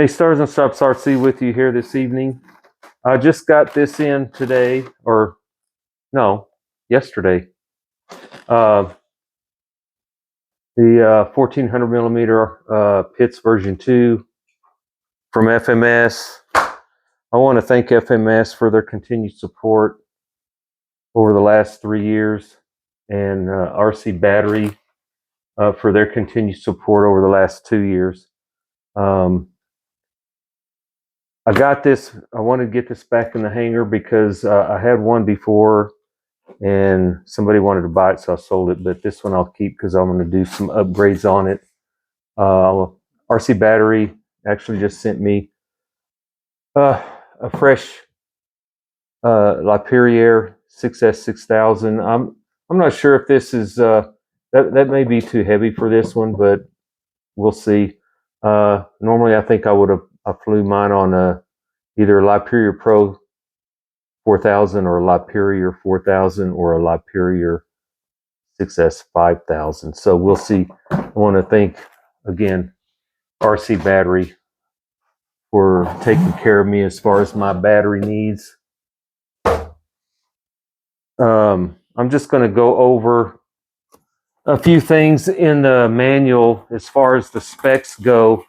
Hey, Stars and Stops RC with you here this evening. I just got this in today, or no, yesterday. Uh, the 1400 millimeter Pitts version 2 from FMS. I want to thank FMS for their continued support over the last 3 years, and RC Battery for their continued support over the last 2 years. I got this. I wanted to get this back in the hangar because I had one before and somebody wanted to buy it, so I sold it. But this one I'll keep because I'm going to do some upgrades on it. RC Battery actually just sent me a fresh Lapierre 6S6000. I'm not sure if this is that may be too heavy for this one, but we'll see. Normally, I think I flew mine on either a Lapierre Pro 4000 or a Lapierre 4000 or a Lapierre 6S 5000. So we'll see. I want to thank again RC Battery for taking care of me as far as my battery needs. I'm just going to go over a few things in the manual as far as the specs go,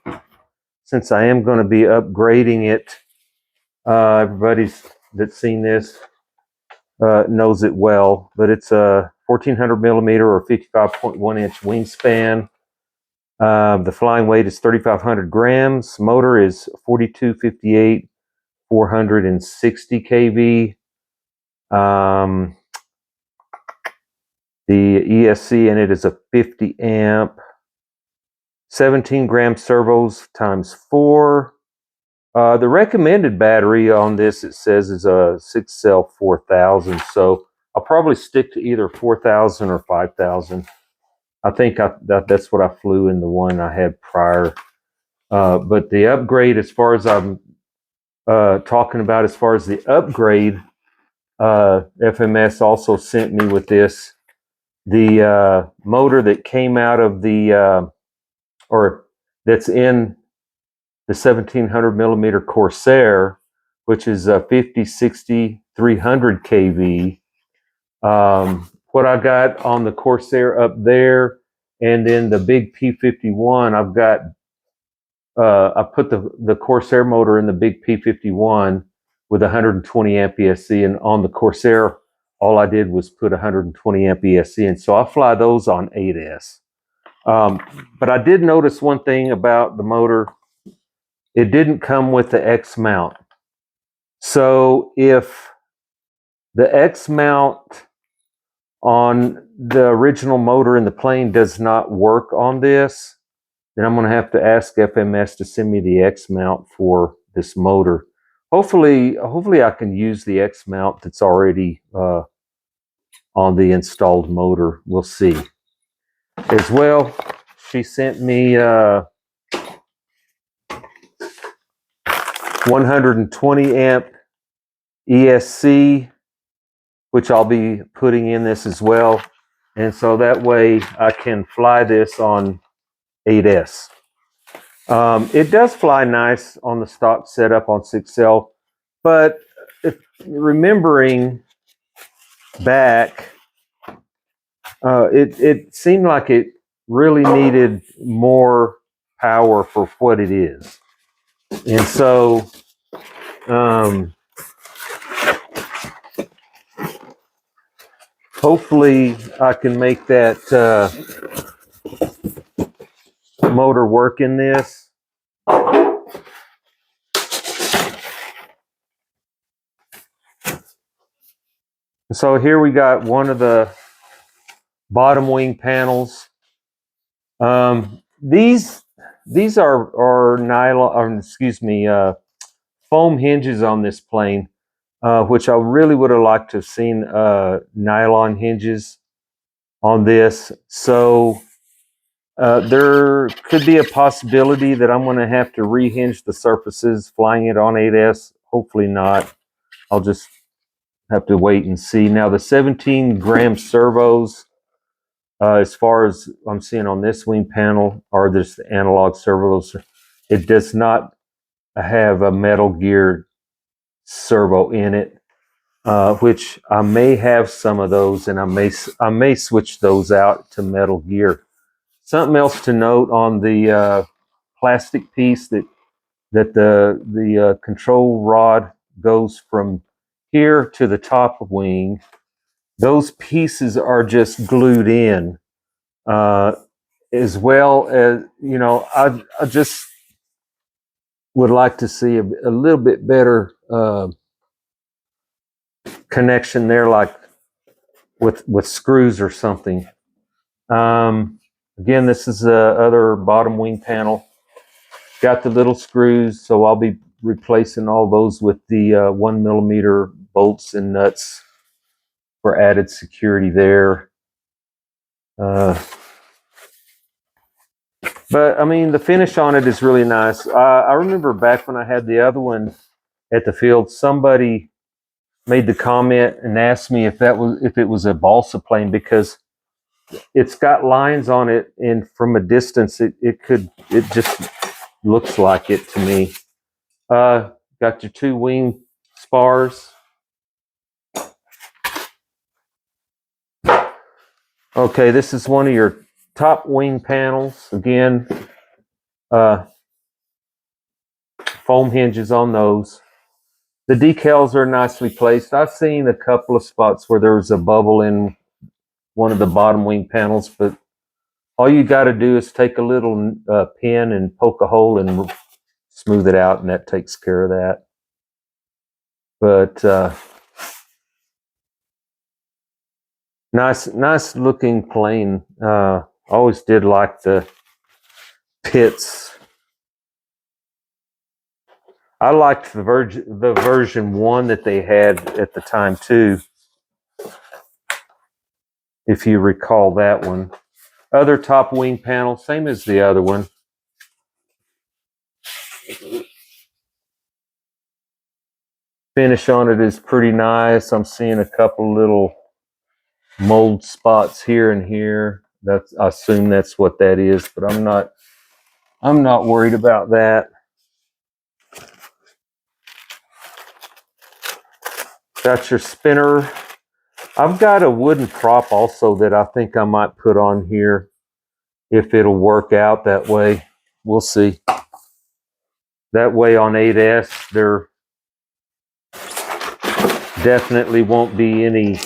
since I am going to be upgrading it. Everybody that's seen this knows it well, but it's a 1400 millimeter or 55.1 inch wingspan. The flying weight is 3,500 grams. Motor is 4258 460 kV. The ESC in it is a 50 amp. 17 gram servos times 4. The recommended battery on this, it says, is a 6-cell 4000. So I'll probably stick to either 4000 or 5000. I think that's what I flew in the one I had prior. But the upgrade, as far as I'm talking about, as far as the upgrade, FMS also sent me with this. The motor that came out of the, or that's in the 1700 millimeter Corsair, which is a 50, 60, 300 kV. What I got on the Corsair up there, and then the big P51, I've got, I put the Corsair motor in the big P51 with 120 amp ESC, and on the Corsair, all I did was put 120 amp ESC in. So I fly those on 8S. But I did notice one thing about the motor. It didn't come with the X mount. So if the X mount on the original motor in the plane does not work on this, then I'm going to have to ask FMS to send me the X mount for this motor. Hopefully I can use the X mount that's already on the installed motor. We'll see. As well, she sent me 120 amp ESC, which I'll be putting in this as well. And so that way I can fly this on 8S. It does fly nice on the stock setup on 6L, but remembering back, it seemed like it really needed more power for what it is. And so hopefully I can make that motor work in this. So here we got one of the bottom wing panels. These are nylon, or excuse me, foam hinges on this plane, which I really would have liked to have seen nylon hinges on this. So there could be a possibility that I'm going to have to rehinge the surfaces flying it on 8S. Hopefully not. I'll just have to wait and see. Now the 17 gram servos, as far as I'm seeing on this wing panel, are this analog servos. It does not have a metal gear servo in it, which I may have some of those, and I may switch those out to metal gear. Something else to note on the plastic piece that the control rod goes from here to the top of wing. Those pieces are just glued in, as well as, you know, I just would like to see a little bit better connection there, like with screws or something. Again, this is the other bottom wing panel. Got the little screws, so I'll be replacing all those with the 1mm bolts and nuts for added security there. But I mean, the finish on it is really nice. I remember back when I had the other one at the field, somebody made the comment and asked me if it was a balsa plane, because it's got lines on it, and from a distance it just looks like it to me. Got your 2 wing spars. Okay, this is one of your top wing panels. Again, foam hinges on those. The decals are nicely placed. I've seen a couple of spots where there was a bubble in one of the bottom wing panels, but all you got to do is take a little pin and poke a hole and smooth it out, and that takes care of that. But nice looking plane. Always did like the pits. I liked the version 1 that they had at the time too, if you recall that one. Other top wing panel, same as the other one. Finish on it is pretty nice. I'm seeing a couple little mold spots here and here. I assume that's what that is, but I'm not worried about that. Got your spinner. I've got a wooden prop also that I think I might put on here if it'll work out that way. We'll see. That way on 8S there definitely won't be any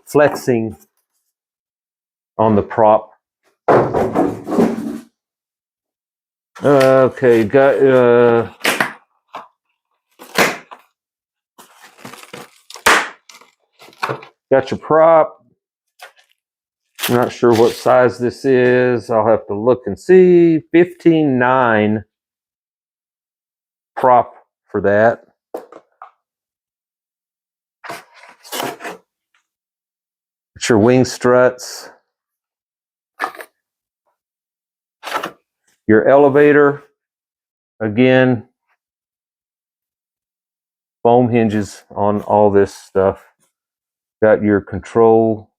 flexing on the prop. Okay, got your prop. I'm not sure what size this is. I'll have to look and see. 15.9 prop for that. It's your wing struts. Your elevator, again, foam hinges on all this stuff. Got your control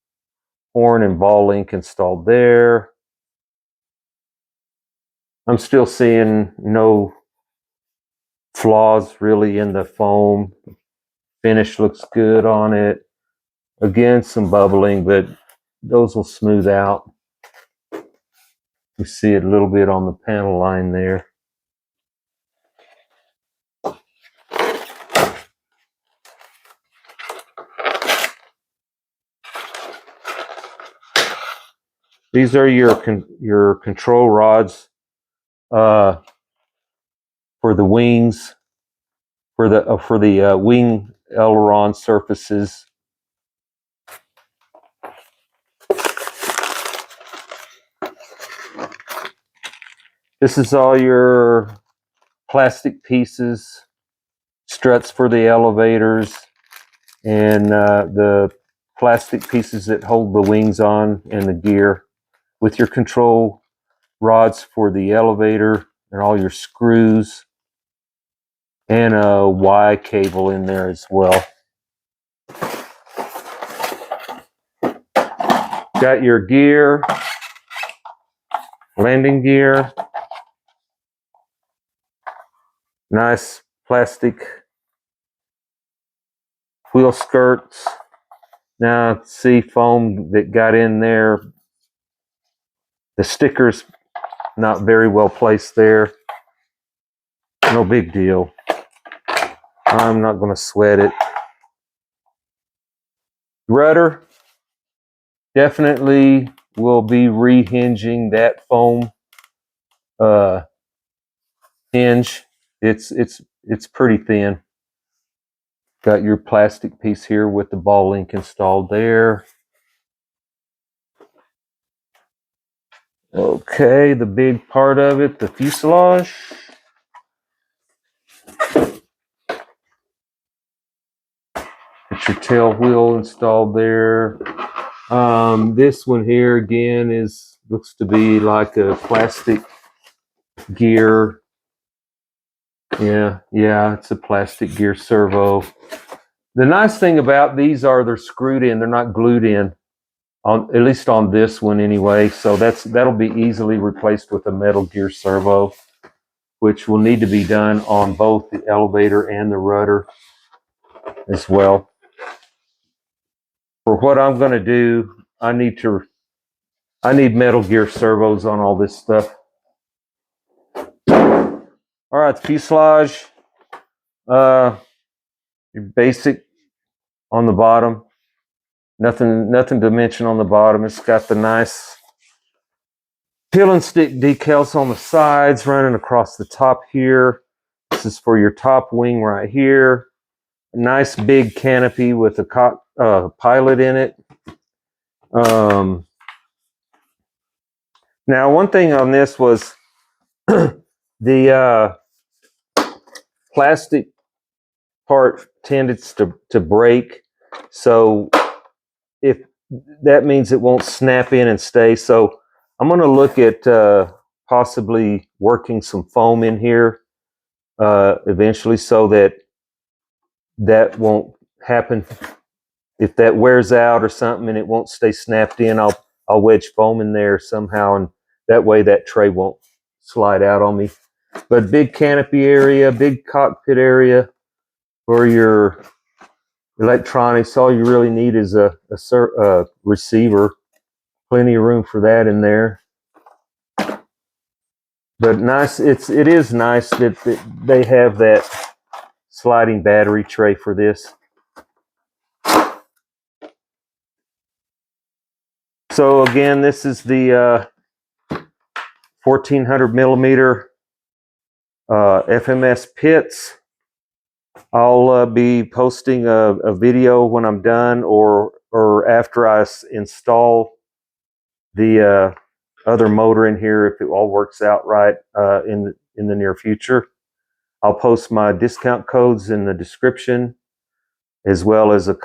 horn and ball link installed there. I'm still seeing no flaws really in the foam. Finish looks good on it. Again, some bubbling, but those will smooth out. You see it a little bit on the panel line there. These are your control rods for the wings, for the wing aileron surfaces. This is all your plastic pieces, struts for the elevators, and the plastic pieces that hold the wings on and the gear, with your control rods for the elevator and all your screws, and a Y cable in there as well. Got your gear. landing gear. Nice plastic wheel skirts. Now see foam that got in there. The sticker's not very well placed there. No big deal. I'm not going to sweat it. Rudder, definitely will be rehinging that foam hinge. It's pretty thin. Got your plastic piece here with the ball link installed there. Okay, the big part of it, the fuselage. Get your tail wheel installed there. This one here again looks to be like a plastic gear. Yeah, it's a plastic gear servo. The nice thing about these are they're screwed in, they're not glued in. At least on this one anyway, so that'll be easily replaced with a metal gear servo, which will need to be done on both the elevator and the rudder as well. For what I'm going to do, I need metal gear servos on all this stuff. All right, the fuselage, your basic on the bottom. Nothing to mention on the bottom. It's got the nice peel and stick decals on the sides running across the top here. This is for your top wing right here. A nice big canopy with a pilot in it. Now, one thing on this was the plastic part tended to break. So if that means it won't snap in and stay. So I'm going to look at possibly working some foam in here eventually, so that won't happen. If that wears out or something and it won't stay snapped in, I'll wedge foam in there somehow, and that way that tray won't slide out on me. But big canopy area, big cockpit area for your electronics. All you really need is a receiver. Plenty of room for that in there. But nice, it is nice that they have that sliding battery tray for this. So again, this is the 1400 millimeter FMS pits. I'll be posting a video when I'm done, or after I install the other motor in here, if it all works out right in the near future. I'll post my discount codes in the description, as well as a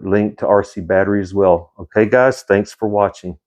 link to RC Battery as well. Okay, guys, thanks for watching.